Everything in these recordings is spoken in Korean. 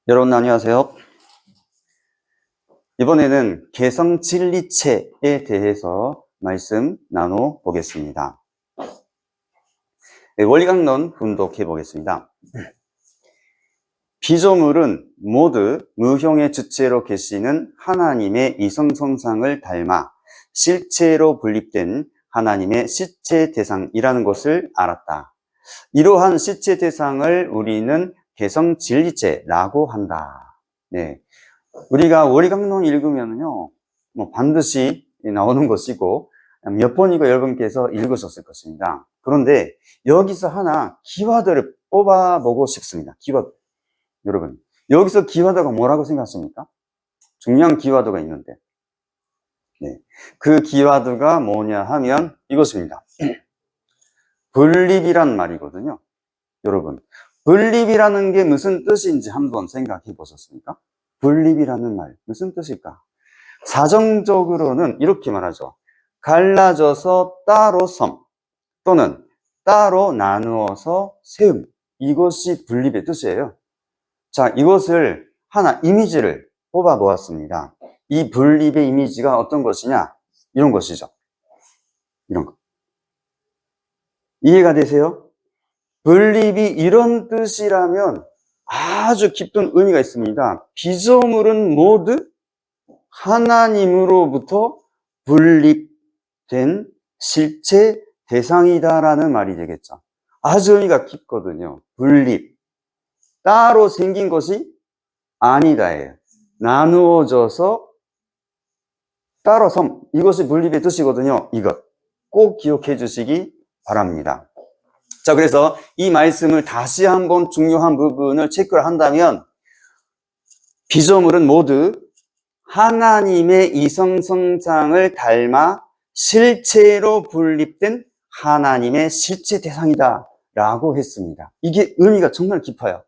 여러분 안녕하세요. 이번에는 개성진리체에 대해서 말씀 나눠 보겠습니다. 원리강론 분독해 보겠습니다. 피조물은 모두 무형의 주체로 계시는 하나님의 이성성상을 닮아 실체로 분립된 하나님의 실체 대상이라는 것을 알았다. 이러한 실체 대상을 우리는 개성진리체라고 한다. 네. 우리가 원리강론 읽으면요, 반드시 나오는 것이고, 몇 번이고 여러분께서 읽으셨을 것입니다. 그런데 여기서 하나 키워드를 뽑아보고 싶습니다. 키워드. 여러분, 여기서 키워드가 뭐라고 생각하십니까? 중요한 키워드가 있는데, 네. 그 키워드가 뭐냐 하면 이것입니다. 분립이란 말이거든요. 여러분, 분립이라는 게 무슨 뜻인지 한번 생각해 보셨습니까? 분립이라는 말, 무슨 뜻일까? 사정적으로는 이렇게 말하죠. 갈라져서 따로 섬 또는 따로 나누어서 세움. 이것이 분립의 뜻이에요. 자, 이것을 하나 이미지를 뽑아 보았습니다. 이 분립의 이미지가 어떤 것이냐? 이런 것이죠. 이런 거. 이해가 되세요? 분립이 이런 뜻이라면 아주 깊은 의미가 있습니다. 피조물은 모두 하나님으로부터 분립된 실체 대상이다라는 말이 되겠죠. 아주 의미가 깊거든요. 분립. 따로 생긴 것이 아니다예요. 나누어져서 따로 섬. 이것이 분립의 뜻이거든요. 이것 꼭 기억해 주시기 바랍니다. 자, 그래서 이 말씀을 다시 한번 중요한 부분을 체크를 한다면 피조물은 모두 하나님의 이성성상을 닮아 실체로 분립된 하나님의 실체 대상이다 라고 했습니다. 이게 의미가 정말 깊어요.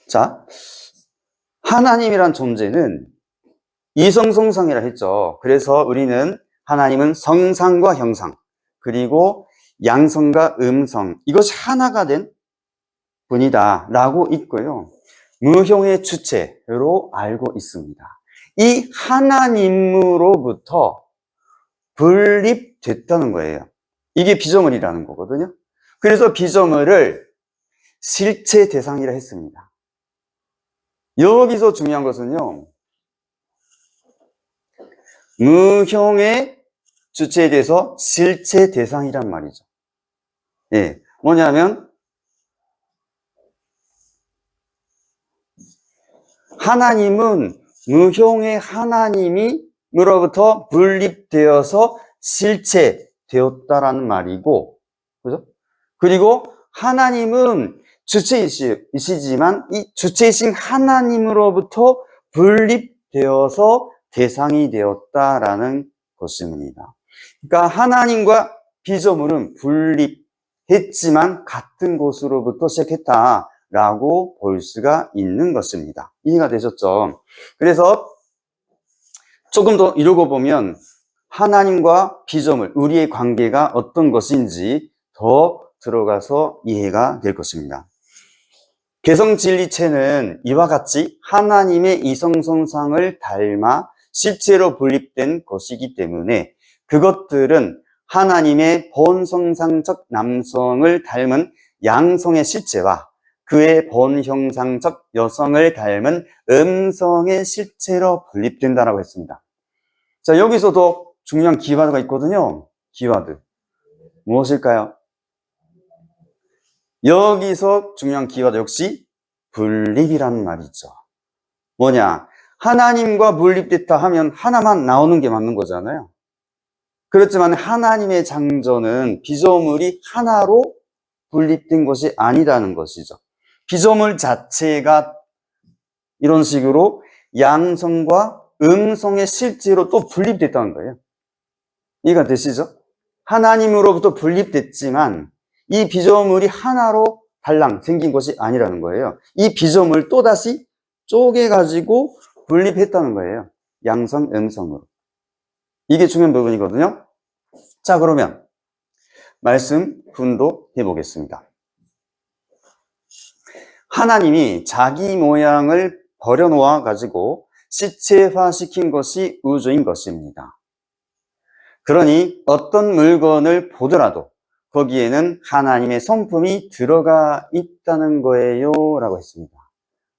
자, 하나님이란 존재는 이성성상이라 했죠. 그래서 우리는 하나님은 성상과 형상 그리고 양성과 음성, 이것이 하나가 된 분이다 라고 있고요. 무형의 주체로 알고 있습니다. 이 하나님으로부터 분립됐다는 거예요. 이게 피조물이라는 거거든요. 그래서 피조물을 실체 대상이라 했습니다. 여기서 중요한 것은요, 무형의 주체에 대해서 실체 대상이란 말이죠. 예, 뭐냐면 하나님은 무형의 하나님으로부터 분립되어서 실체되었다라는 말이고, 그죠? 그리고 하나님은 주체이시지만 이 주체이신 하나님으로부터 분립되어서 대상이 되었다라는 것입니다. 그러니까 하나님과 피조물은 분립했지만 같은 곳으로부터 시작했다라고 볼 수가 있는 것입니다. 이해가 되셨죠? 그래서 조금 더 이루고 보면 하나님과 피조물, 우리의 관계가 어떤 것인지 더 들어가서 이해가 될 것입니다. 개성진리체는 이와 같이 하나님의 이성성상을 닮아 실체로 분립된 것이기 때문에 그것들은 하나님의 본성상적 남성을 닮은 양성의 실체와 그의 본형상적 여성을 닮은 음성의 실체로 분립된다라고 했습니다. 자, 여기서도 중요한 키워드가 있거든요. 키워드. 무엇일까요? 여기서 중요한 키워드 역시 분립이라는 말이죠. 뭐냐? 하나님과 분립됐다 하면 하나만 나오는 게 맞는 거잖아요. 그렇지만 하나님의 창조는 피조물이 하나로 분립된 것이 아니라는 것이죠. 피조물 자체가 이런 식으로 양성과 음성의 실제로 또 분립됐다는 거예요. 이해가 되시죠? 하나님으로부터 분립됐지만 이 피조물이 하나로 달랑 생긴 것이 아니라는 거예요. 이 피조물 또다시 쪼개가지고 분립했다는 거예요. 양성, 음성으로. 이게 중요한 부분이거든요. 자, 그러면 말씀 분독해 보겠습니다. 하나님이 자기 모양을 버려놓아 가지고 시체화시킨 것이 우주인 것입니다. 그러니 어떤 물건을 보더라도 거기에는 하나님의 성품이 들어가 있다는 거예요 라고 했습니다.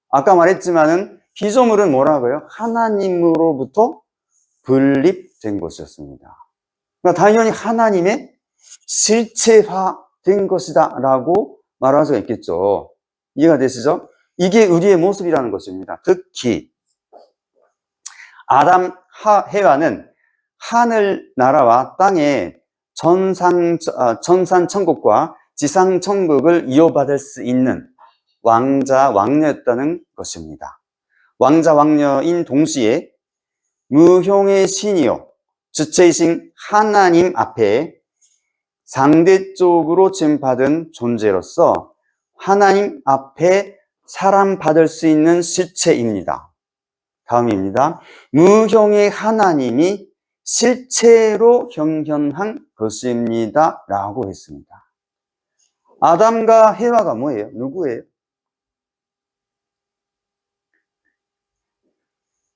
아까 말했지만은 피조물은 뭐라고요? 하나님으로부터 분립된 것이었습니다. 그러니까 당연히 하나님의 실체화된 것이다 라고 말할 수가 있겠죠. 이해가 되시죠? 이게 우리의 모습이라는 것입니다. 특히 아담, 해와는 하늘나라와 땅의 전산천국과 지상천국을 이어받을 수 있는 왕자, 왕녀였다는 것입니다. 왕자, 왕녀인 동시에 무형의 신이요 주체이신 하나님 앞에 상대적으로 짐받은 존재로서 하나님 앞에 사랑받을 수 있는 실체입니다. 다음입니다. 무형의 하나님이 실체로 형현한 것입니다 라고 했습니다. 아담과 해와가 뭐예요? 누구예요?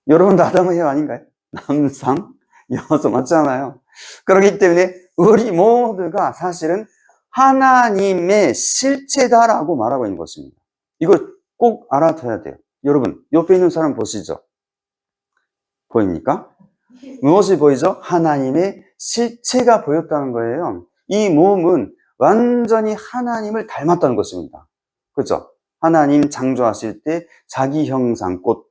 여러분도 아담과 해와 아닌가요? 남성, 여성 맞잖아요. 그렇기 때문에 우리 모두가 사실은 하나님의 실체다라고 말하고 있는 것입니다. 이걸 꼭 알아둬야 돼요. 여러분, 옆에 있는 사람 보시죠. 보입니까? 무엇이 보이죠? 하나님의 실체가 보였다는 거예요. 이 몸은 완전히 하나님을 닮았다는 것입니다. 그렇죠? 하나님 창조하실 때 자기 형상, 곧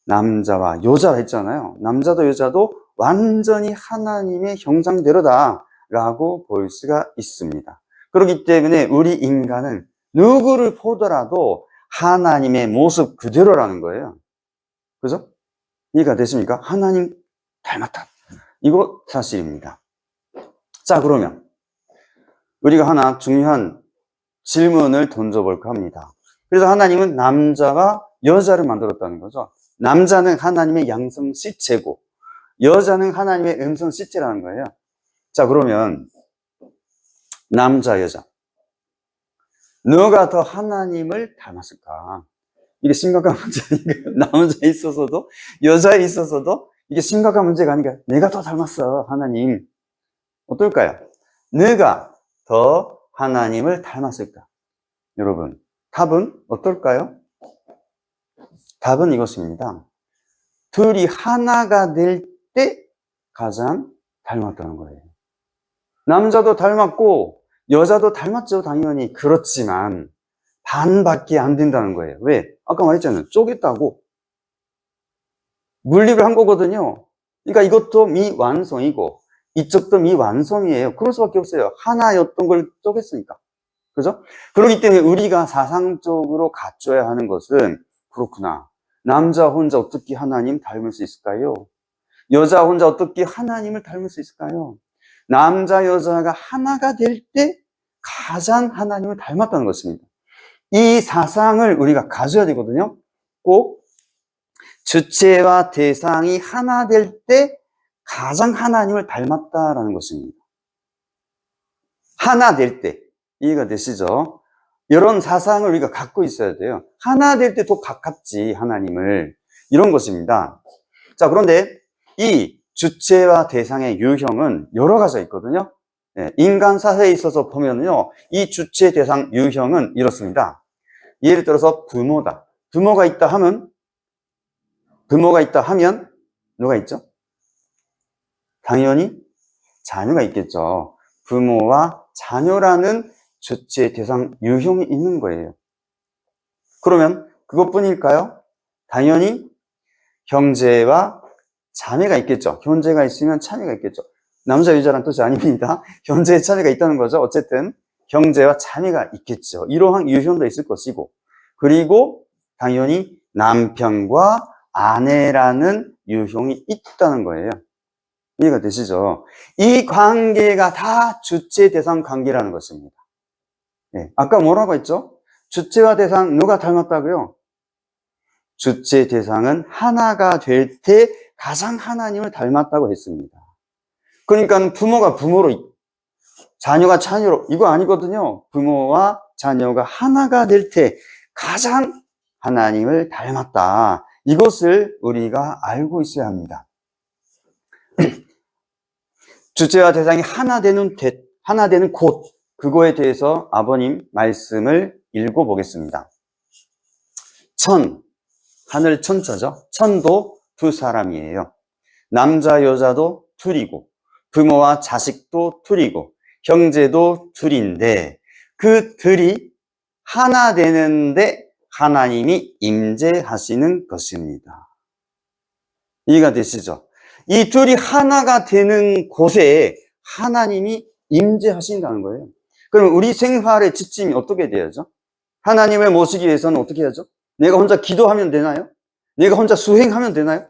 남자와 여자라 했잖아요. 남자도 여자도 완전히 하나님의 형상대로다 라고 볼 수가 있습니다. 그렇기 때문에 우리 인간은 누구를 보더라도 하나님의 모습 그대로라는 거예요. 그죠? 이해가 되십니까? 하나님 닮았다. 이거 사실입니다. 자, 그러면 우리가 하나 중요한 질문을 던져볼까 합니다. 그래서 하나님은 남자와 여자를 만들었다는 거죠. 남자는 하나님의 양성 실체고 여자는 하나님의 음성 실체라는 거예요. 자, 그러면 남자, 여자 누가 더 하나님을 닮았을까? 이게 심각한 문제 아닌가요? 남자에 있어서도 여자에 있어서도 이게 심각한 문제가 아닌가요? 내가 더 닮았어, 하나님. 어떨까요? 누가 더 하나님을 닮았을까? 여러분, 답은 어떨까요? 답은 이것입니다. 둘이 하나가 될 때 가장 닮았다는 거예요. 남자도 닮았고 여자도 닮았죠, 당연히. 그렇지만 반밖에 안 된다는 거예요. 왜? 아까 말했잖아요. 쪼갰다고. 분립을 한 거거든요. 그러니까 이것도 미완성이고 이쪽도 미완성이에요. 그럴 수밖에 없어요. 하나였던 걸 쪼갰으니까. 그죠? 그렇기 때문에 우리가 사상적으로 갖춰야 하는 것은 그렇구나. 남자 혼자 어떻게 하나님 닮을 수 있을까요? 여자 혼자 어떻게 하나님을 닮을 수 있을까요? 남자, 여자가 하나가 될 때 가장 하나님을 닮았다는 것입니다. 이 사상을 우리가 가져야 되거든요. 꼭 주체와 대상이 하나 될 때 가장 하나님을 닮았다라는 것입니다. 하나 될 때. 이해가 되시죠? 이런 사상을 우리가 갖고 있어야 돼요. 하나 될 때 더 가깝지, 하나님을. 이런 것입니다. 자, 그런데 이 주체와 대상의 유형은 여러 가지가 있거든요. 네, 인간 사회에 있어서 보면요, 이 주체, 대상, 유형은 이렇습니다. 예를 들어서 부모다. 부모가 있다 하면 누가 있죠? 당연히 자녀가 있겠죠. 부모와 자녀라는 주체, 대상, 유형이 있는 거예요. 그러면 그것뿐일까요? 당연히 형제와 자매가 있겠죠. 형제가 있으면 자매가 있겠죠. 남자, 여자란 뜻이 아닙니다. 형제의 자매가 있다는 거죠. 어쨌든 형제와 자매가 있겠죠. 이러한 유형도 있을 것이고, 그리고 당연히 남편과 아내라는 유형이 있다는 거예요. 이해가 되시죠? 이 관계가 다 주체, 대상 관계라는 것입니다. 네, 아까 뭐라고 했죠? 주체와 대상 누가 닮았다고요? 주체, 대상은 하나가 될 때 가장 하나님을 닮았다고 했습니다. 그러니까 부모가 부모로, 자녀가 자녀로, 이거 아니거든요. 부모와 자녀가 하나가 될 때 가장 하나님을 닮았다. 이것을 우리가 알고 있어야 합니다. 주체와 대상이 하나 되는 곳, 그거에 대해서 아버님 말씀을 읽어보겠습니다. 하늘 천자죠. 천도 두 사람이에요. 남자 여자도 둘이고 부모와 자식도 둘이고 형제도 둘인데 그 둘이 하나 되는데 하나님이 임재하시는 것입니다. 이해가 되시죠? 이 둘이 하나가 되는 곳에 하나님이 임재하신다는 거예요. 그럼 우리 생활의 지침이 어떻게 되어야죠? 하나님을 모시기 위해서는 어떻게 해야죠? 내가 혼자 기도하면 되나요? 내가 혼자 수행하면 되나요?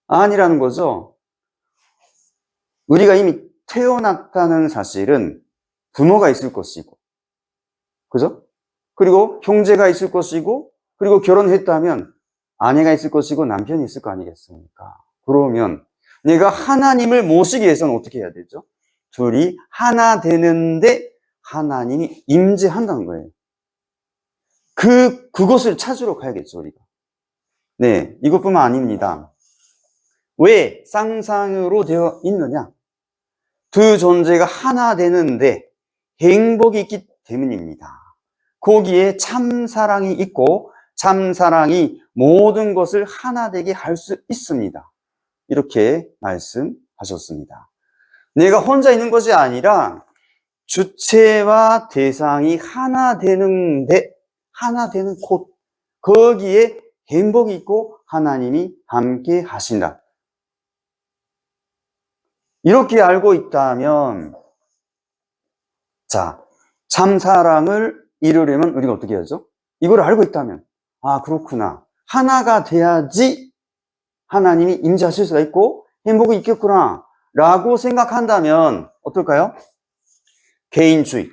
아니라는 거죠. 우리가 이미 태어났다는 사실은 부모가 있을 것이고, 그죠? 그리고 형제가 있을 것이고, 그리고 결혼했다면 아내가 있을 것이고 남편이 있을 거 아니겠습니까? 그러면 내가 하나님을 모시기 위해서는 어떻게 해야 되죠? 둘이 하나 되는데 하나님이 임재한다는 거예요. 그것을 찾으러 가야겠죠, 우리가. 네, 이것뿐만 아닙니다. 왜 쌍쌍으로 되어 있느냐? 두 존재가 하나 되는데 행복이 있기 때문입니다. 거기에 참사랑이 있고 참사랑이 모든 것을 하나 되게 할 수 있습니다. 이렇게 말씀하셨습니다. 내가 혼자 있는 것이 아니라 주체와 대상이 하나 되는데 하나 되는 곳, 거기에 행복이 있고 하나님이 함께 하신다. 이렇게 알고 있다면, 자, 참사랑을 이루려면 우리가 어떻게 하죠? 이걸 알고 있다면, 아, 그렇구나. 하나가 돼야지 하나님이 임재하실 수가 있고 행복이 있겠구나 라고 생각한다면 어떨까요? 개인주의.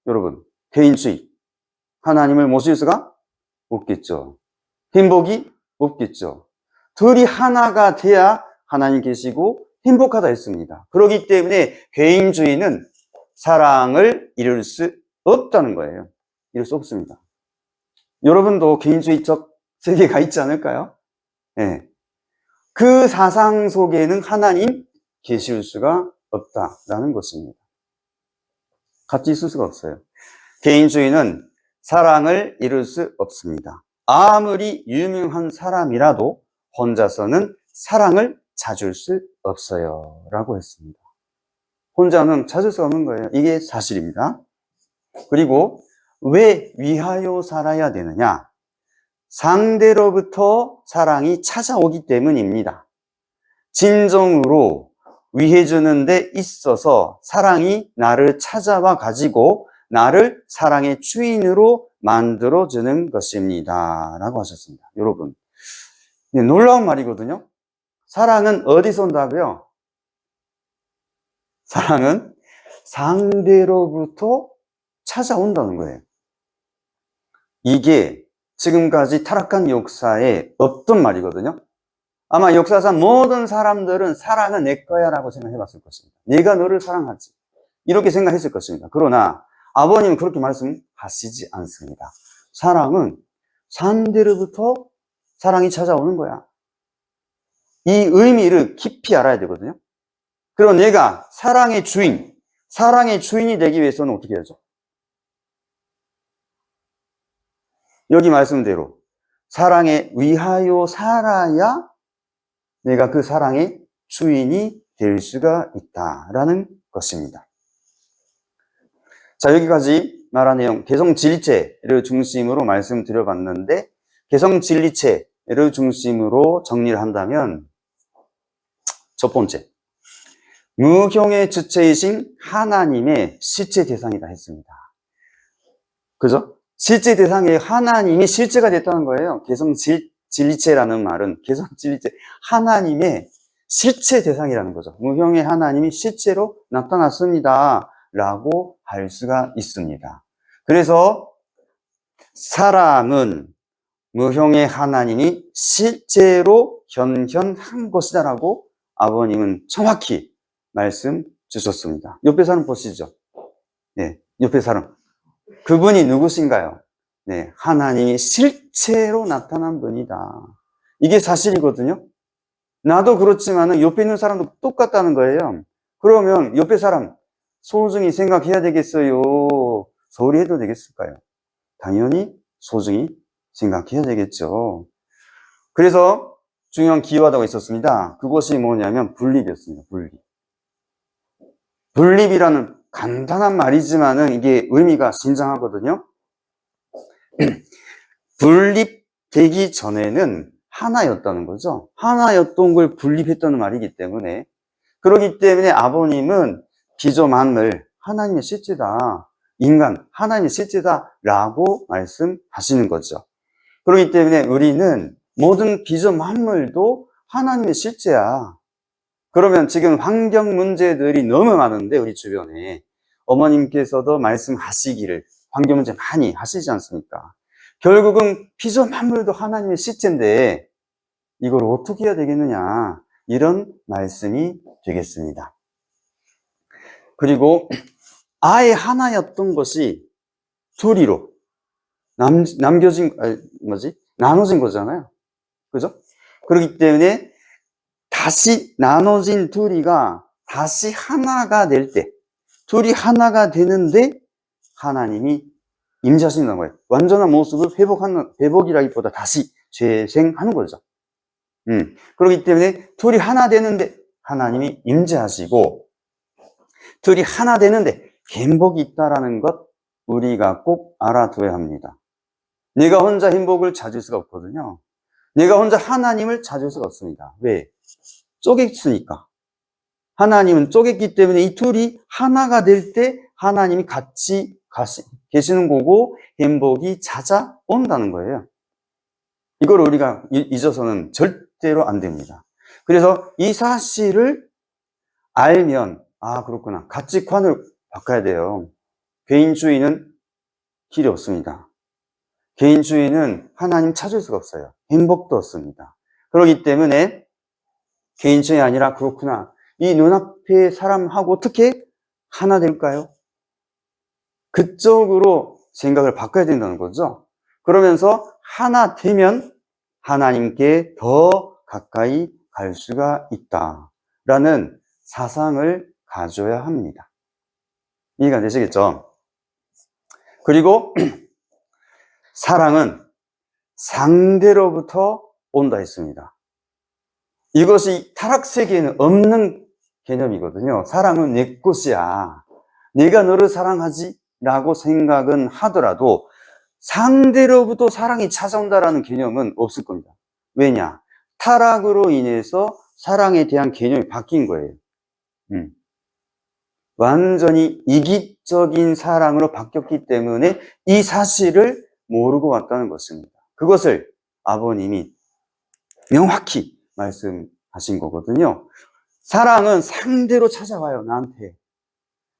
여러분, 개인주의. 하나님을 모실 수가 없겠죠. 행복이 없겠죠. 둘이 하나가 돼야 하나님 계시고 행복하다 했습니다. 그렇기 때문에 개인주의는 사랑을 이룰 수 없다는 거예요. 이룰 수 없습니다. 여러분도 개인주의적 세계가 있지 않을까요? 네. 그 사상 속에는 하나님 계실 수가 없다라는 것입니다. 같이 있을 수가 없어요. 개인주의는 사랑을 이룰 수 없습니다. 아무리 유명한 사람이라도 혼자서는 사랑을 찾을 수 없어요 라고 했습니다. 혼자는 찾을 수 없는 거예요. 이게 사실입니다. 그리고 왜 위하여 살아야 되느냐? 상대로부터 사랑이 찾아오기 때문입니다. 진정으로 위해주는 데 있어서 사랑이 나를 찾아와 가지고 나를 사랑의 주인으로 만들어주는 것입니다 라고 하셨습니다. 여러분, 놀라운 말이거든요. 사랑은 어디서 온다고요? 사랑은 상대로부터 찾아온다는 거예요. 이게 지금까지 타락한 역사에 없던 말이거든요. 아마 역사상 모든 사람들은 사랑은 내 거야 라고 생각해 봤을 것입니다. 내가 너를 사랑하지. 이렇게 생각했을 것입니다. 그러나 아버님은 그렇게 말씀하시지 않습니다. 사랑은 상대로부터 사랑이 찾아오는 거야. 이 의미를 깊이 알아야 되거든요. 그리고 내가 사랑의 주인이 되기 위해서는 어떻게 해야죠? 여기 말씀대로 사랑에 위하여 살아야 내가 그 사랑의 주인이 될 수가 있다라는 것입니다. 자, 여기까지 말한 내용, 개성진리체를 중심으로 말씀드려봤는데, 개성진리체를 중심으로 정리를 한다면, 첫 번째, 무형의 주체이신 하나님의 실제 대상이다 했습니다. 그죠? 실제 대상에 하나님이 실제가 됐다는 거예요. 개성진리체라는 말은 개성진리체, 하나님의 실체 대상이라는 거죠. 무형의 하나님이 실제로 나타났습니다 라고 할 수가 있습니다. 그래서 사랑은 무형의 하나님이 실제로 현현한 것이다 라고 아버님은 정확히 말씀 주셨습니다. 옆에 사람 보시죠. 네, 옆에 사람. 그분이 누구신가요? 네, 하나님이 실체로 나타난 분이다. 이게 사실이거든요. 나도 그렇지만은 옆에 있는 사람도 똑같다는 거예요. 그러면 옆에 사람 소중히 생각해야 되겠어요? 소홀히 해도 되겠을까요? 당연히 소중히 생각해야 되겠죠. 그래서 중요한 키워드가 있었습니다. 그것이 뭐냐면 분립이었습니다. 분립. 분립이라는 간단한 말이지만은 이게 의미가 신장하거든요. 분립되기 전에는 하나였다는 거죠. 하나였던 걸 분립했다는 말이기 때문에, 그렇기 때문에 아버님은 피조 만물 하나님의 실제다, 인간 하나님의 실제다라고 말씀하시는 거죠. 그렇기 때문에 우리는 모든 피조 만물도 하나님의 실제야. 그러면 지금 환경 문제들이 너무 많은데 우리 주변에 어머님께서도 말씀하시기를 환경 문제 많이 하시지 않습니까? 결국은 피조 만물도 하나님의 실제인데 이걸 어떻게 해야 되겠느냐, 이런 말씀이 되겠습니다. 그리고 아예 하나였던 것이 둘이로 나눠진 거잖아요. 그죠? 그렇기 때문에 다시 나눠진 둘이가 다시 하나가 될 때, 둘이 하나가 되는데 하나님이 임재하신다는 거예요. 완전한 모습을 회복이라기보다 다시 재생하는 거죠. 그렇기 때문에 둘이 하나 되는데 하나님이 임재하시고, 둘이 하나 되는데 행복이 있다라는 것 우리가 꼭 알아둬야 합니다. 내가 혼자 행복을 찾을 수가 없거든요. 내가 혼자 하나님을 찾을 수가 없습니다. 왜? 쪼갰으니까. 하나님은 쪼갰기 때문에 이 둘이 하나가 될 때 하나님이 같이 계시는 거고 행복이 찾아온다는 거예요. 이걸 우리가 잊어서는 절대로 안 됩니다. 그래서 이 사실을 알면, 아, 그렇구나, 가치관을 바꿔야 돼요. 개인주의는 길이 없습니다. 개인주의는 하나님 찾을 수가 없어요. 행복도 없습니다. 그렇기 때문에 개인주의 아니라, 그렇구나, 이 눈앞의 사람하고 어떻게 하나 될까요? 그쪽으로 생각을 바꿔야 된다는 거죠. 그러면서 하나 되면 하나님께 더 가까이 갈 수가 있다라는 사상을 가져야 합니다. 이해가 되시겠죠? 그리고 사랑은 상대로부터 온다 했습니다. 이것이 타락세계에는 없는 개념이거든요. 사랑은 내 것이야, 내가 너를 사랑하지 라고 생각은 하더라도 상대로부터 사랑이 찾아온다라는 개념은 없을 겁니다. 왜냐? 타락으로 인해서 사랑에 대한 개념이 바뀐 거예요. 완전히 이기적인 사랑으로 바뀌었기 때문에 이 사실을 모르고 왔다는 것입니다. 그것을 아버님이 명확히 말씀하신 거거든요. 사랑은 상대로 찾아와요, 나한테.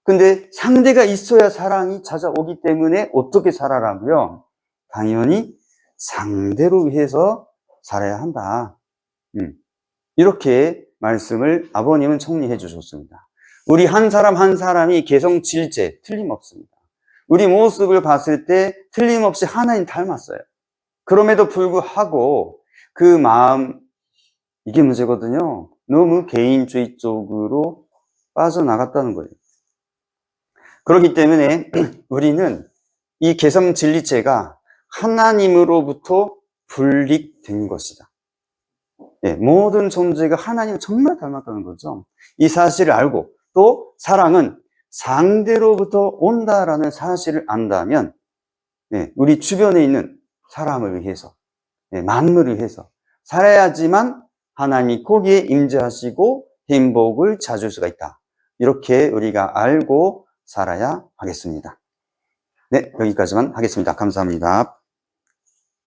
근데 상대가 있어야 사랑이 찾아오기 때문에 어떻게 살아라고요? 당연히 상대로 위해서 살아야 한다. 이렇게 말씀을 아버님은 정리해 주셨습니다. 우리 한 사람 한 사람이 개성질제 틀림없습니다. 우리 모습을 봤을 때 틀림없이 하나님 닮았어요. 그럼에도 불구하고 그 마음, 이게 문제거든요. 너무 개인주의 쪽으로 빠져나갔다는 거예요. 그렇기 때문에 우리는 이 개성진리체가 하나님으로부터 분립된 것이다. 네, 모든 존재가 하나님을 정말 닮았다는 거죠. 이 사실을 알고, 또 사랑은 상대로부터 온다라는 사실을 안다면, 네, 우리 주변에 있는 사람을 위해서, 네, 만물을 위해서 살아야지만 하나님이 거기에 임재하시고 행복을 찾을 수가 있다. 이렇게 우리가 알고 살아야 하겠습니다. 네, 여기까지만 하겠습니다. 감사합니다.